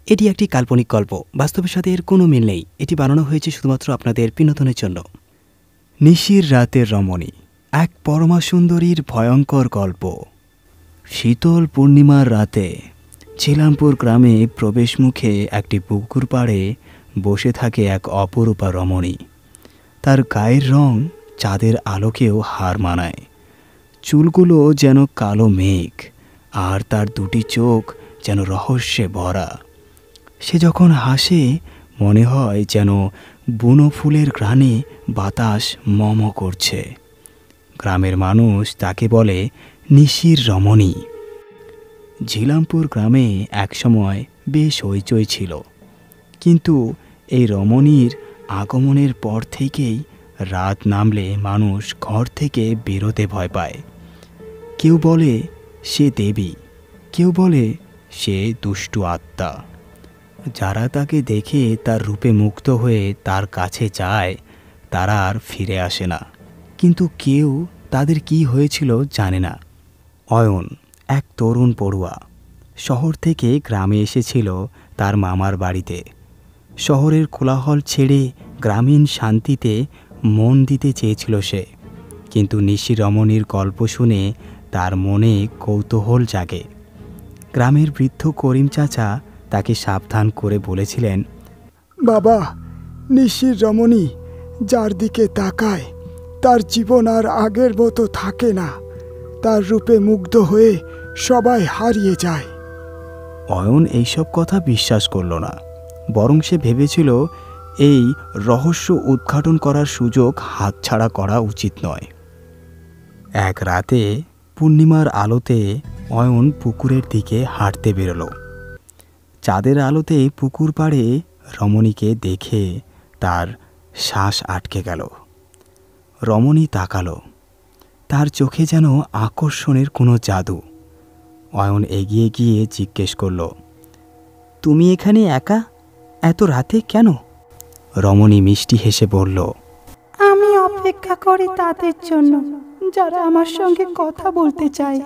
এটি একটি কাল্পনিক গল্প, বাস্তবের সাথে এর কোনো মিল নেই। এটি বানানো হয়েছে শুধুমাত্র আপনাদের বিনোদনের জন্য। নিশির রাতের রমণী, এক পরমা সুন্দরীর ভয়ঙ্কর গল্প। শীতল পূর্ণিমার রাতে ছিলামপুর গ্রামে প্রবেশমুখে একটি পুকুর পাড়ে বসে থাকে এক অপরূপা রমণী। তার গায়ের রং চাঁদের আলোকেও হার মানায়। চুলগুলো যেন কালো মেঘ, আর তার দুটি চোখ যেন রহস্যে ভরা। সে যখন হাসে মনে হয় যেন বুনো ফুলের ঘ্রাণে বাতাস মম করছে। গ্রামের মানুষ তাকে বলে নিশির রমণী। ঝিলামপুর গ্রামে একসময় বেশ হইচই ছিল, কিন্তু এই রমণীর আগমনের পর থেকেই রাত নামলে মানুষ ঘর থেকে বেরোতে ভয় পায়। কেউ বলে সে দেবী, কেউ বলে সে দুষ্টু আত্মা। যারা তাকে দেখে তার রূপে মুগ্ধ হয়ে তার কাছে যায়, তারা আর ফিরে আসে না। কিন্তু কেউ তাদের কি হয়েছিল জানে না। অয়ন এক তরুণ পড়ুয়া, শহর থেকে গ্রামে এসেছিল তার মামার বাড়িতে। শহরের কোলাহল ছেড়ে গ্রামীণ শান্তিতে মন দিতে চেয়েছিল সে। কিন্তু নিশি রমণীর গল্প শুনে তার মনে কৌতূহল জাগে। গ্রামের বৃদ্ধ করিম চাচা তাকে সাবধান করে বলেছিলেন, বাবা, নিশির রমণী যার দিকে তাকায় তার জীবন আর আগের মতো থাকে না। তার রূপে মুগ্ধ হয়ে সবাই হারিয়ে যায়। অয়ন এইসব কথা বিশ্বাস করল না, বরং সে ভেবেছিল এই রহস্য উদ্ঘাটন করার সুযোগ হাতছাড়া করা উচিত নয়। এক রাতে পূর্ণিমার আলোতে অয়ন পুকুরের দিকে হাঁটতে বেরোল। চাঁদের আলোতে পুকুর পাড়ে রমণীকে দেখে তার শ্বাস আটকে গেল। রমণী তাকালো, তার চোখে যেন আকর্ষণের কোনো জাদু। অয়ন এগিয়ে গিয়ে জিজ্ঞেস করল, তুমি এখানে একা, এত রাতে কেন? রমণী মিষ্টি হেসে বলল, আমি অপেক্ষা করি তাদের জন্য যারা আমার সঙ্গে কথা বলতে চায়।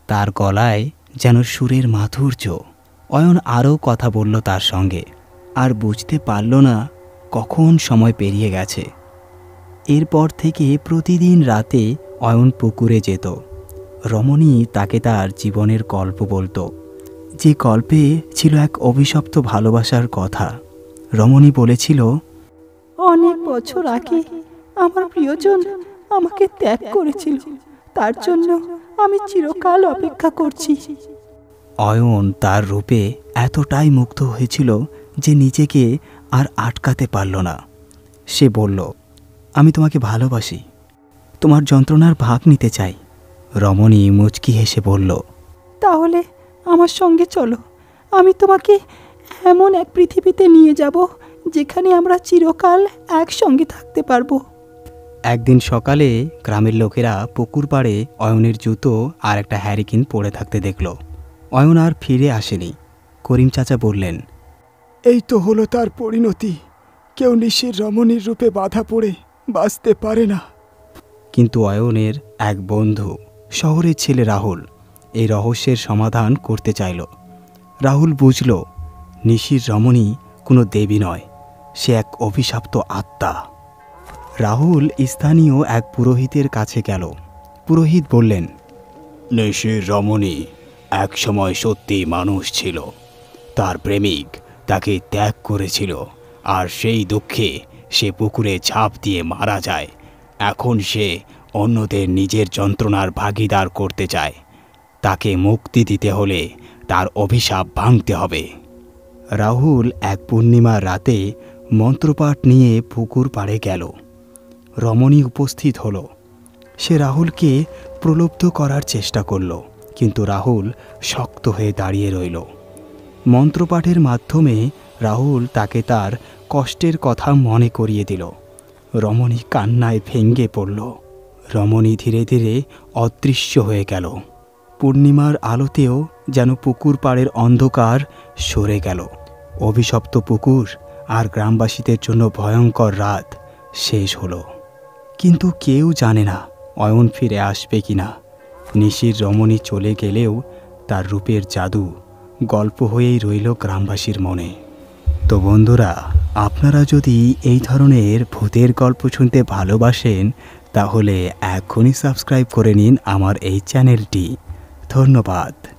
তার গলায় যেন সুরের মাধুর্য। অয়ন আরও কথা বলল তার সঙ্গে, আর বুঝতে পারল না কখন সময় পেরিয়ে গেছে। এরপর থেকে প্রতিদিন রাতে অয়ন পুকুরে যেত। রমণী তাকে তার জীবনের গল্প বলতো, যে গল্পে ছিল এক অভিশপ্ত ভালোবাসার কথা। রমণী বলেছিল, অনেক বছর আগে আমার প্রিয়জন আমাকে ত্যাগ করেছিল, তার জন্য আমি চিরকাল অপেক্ষা করছি। অয়ন তার রূপে এতটাই মুগ্ধ হয়েছিল যে নিজেকে আর আটকাতে পারল না। সে বলল, আমি তোমাকে ভালোবাসি, তোমার যন্ত্রণার ভাগ নিতে চাই। রমণী মুচকি হেসে বলল, তাহলে আমার সঙ্গে চলো, আমি তোমাকে এমন এক পৃথিবীতে নিয়ে যাব যেখানে আমরা চিরকাল একসঙ্গে থাকতে পারবো। একদিন সকালে গ্রামের লোকেরা পুকুর পাড়ে অয়নের জুতো আর একটা হ্যারিকেন পড়ে থাকতে দেখল। অয়ন আর ফিরে আসেনি। করিম চাচা বললেন, এই তো হলো তার পরিণতি। কেউ নিশির রমণীর রূপে বাধা পড়ে বাঁচতে পারে না। কিন্তু অয়নের এক বন্ধু, শহরের ছেলে রাহুল, এই রহস্যের সমাধান করতে চাইল। রাহুল বুঝল নিশির রমণী কোনো দেবী নয়, সে এক অভিশপ্ত আত্মা। রাহুল স্থানীয় এক পুরোহিতের কাছে গেল। পুরোহিত বললেন, নিশির রমণী এক সময় সত্যি মানুষ ছিল। তার প্রেমিক তাকে ত্যাগ করেছিল, আর সেই দুঃখে সে পুকুরে ঝাঁপ দিয়ে মারা যায়। এখন সে অন্যদের নিজের যন্ত্রণার ভাগীদার করতে চায়। তাকে মুক্তি দিতে হলে তার অভিশাপ ভাঙতে হবে। রাহুল এক পূর্ণিমার রাতে মন্ত্রপাঠ নিয়ে পুকুর পাড়ে গেল। রমণী উপস্থিত হলো। সে রাহুলকে প্রলুব্ধ করার চেষ্টা করল, কিন্তু রাহুল শক্ত হয়ে দাঁড়িয়ে রইল। মন্ত্রপাঠের মাধ্যমে রাহুল তাকে তার কষ্টের কথা মনে করিয়ে দিল। রমণী কান্নায় ভেঙে পড়ল। রমণী ধীরে ধীরে অদৃশ্য হয়ে গেল। পূর্ণিমার আলোতেও যেন পুকুর পাড়ের অন্ধকার সরে গেল। অভিশপ্ত পুকুর আর গ্রামবাসীদের জন্য ভয়ঙ্কর রাত শেষ হলো। কিন্তু কেউ জানে না অয়ন ফিরে আসবে কিনা। নিশির রমণী চলে গেলেও তার রূপের জাদু গল্প হয়েই রইল গ্রামবাসীর মনে। তো বন্ধুরা, আপনারা যদি এই ধরনের ভূতের গল্প শুনতে ভালোবাসেন তাহলে এখনই সাবস্ক্রাইব করে নিন আমার এই চ্যানেলটি। ধন্যবাদ।